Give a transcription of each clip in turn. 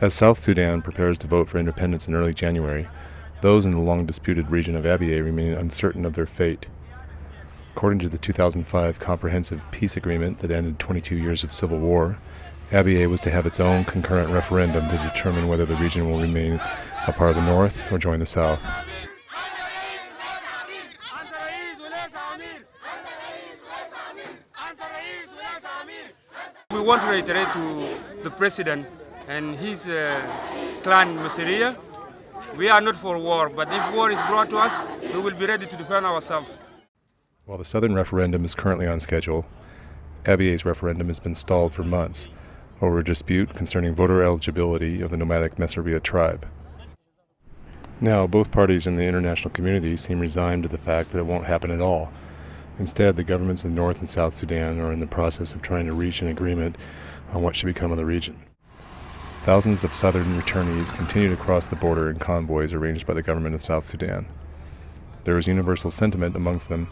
As South Sudan prepares to vote for independence in early January, those in the long-disputed region of Abyei remain uncertain of their fate. According to the 2005 Comprehensive Peace Agreement that ended 22 years of civil war, Abyei was to have its own concurrent referendum to determine whether the region will remain a part of the North or join the South. We want to reiterate to the President and his clan Masseria, we are not for war, but if war is brought to us, we will be ready to defend ourselves. While the Southern referendum is currently on schedule, Abyei's referendum has been stalled for months over a dispute concerning voter eligibility of the nomadic Masseria tribe. Now, both parties in the international community seem resigned to the fact that it won't happen at all. Instead, the governments of North and South Sudan are in the process of trying to reach an agreement on what should become of the region. Thousands of Southern returnees continue to cross the border in convoys arranged by the government of South Sudan. There is universal sentiment amongst them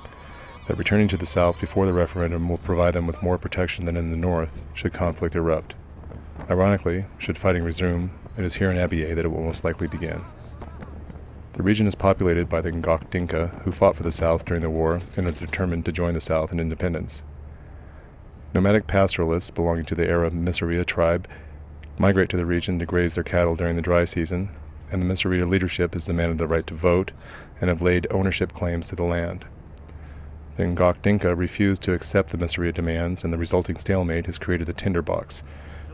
that returning to the South before the referendum will provide them with more protection than in the North should conflict erupt. Ironically, should fighting resume, it is here in Abyei that it will most likely begin. The region is populated by the Ngok Dinka, who fought for the South during the war and are determined to join the South in independence. Nomadic pastoralists belonging to the Arab Masseria tribe migrate to the region to graze their cattle during the dry season, and the Masseria leadership has demanded the right to vote and have laid ownership claims to the land. The Ngok Dinka refused to accept the Masseria demands, and the resulting stalemate has created a tinderbox,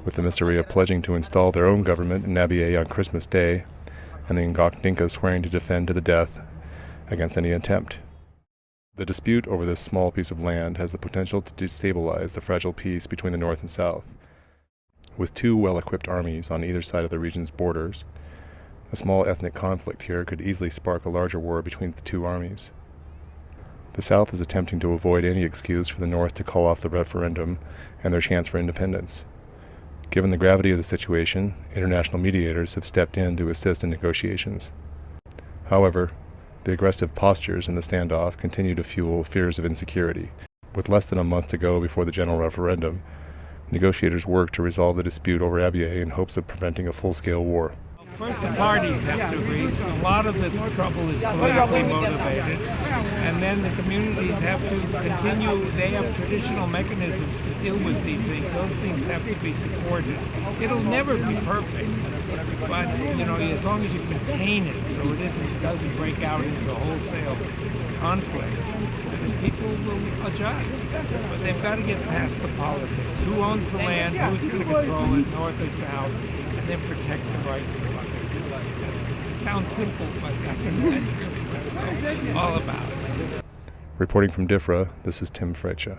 with the Masseria pledging to install their own government in Abyei on Christmas Day, and the Ngok Dinka swearing to defend to the death against any attempt. The dispute over this small piece of land has the potential to destabilize the fragile peace between the North and South. With two well-equipped armies on either side of the region's borders, a small ethnic conflict here could easily spark a larger war between the two armies. The South is attempting to avoid any excuse for the North to call off the referendum and their chance for independence. Given the gravity of the situation, international mediators have stepped in to assist in negotiations. However, the aggressive postures in the standoff continue to fuel fears of insecurity. With less than a month to go before the general referendum, negotiators work to resolve the dispute over Abyei in hopes of preventing a full-scale war. First, the parties have to agree. A lot of the trouble is politically motivated. And then the communities have to continue. They have traditional mechanisms to deal with these things. Those things have to be supported. It'll never be perfect. But, as long as you contain it so it doesn't break out into a wholesale conflict, people will adjust. But they've got to get past the politics. Who owns the land? Who's going to control it, North or South? And then protect the rights of others. It sounds simple, but that's really what it's all about. Reporting from DIFRA, this is Tim Freccia.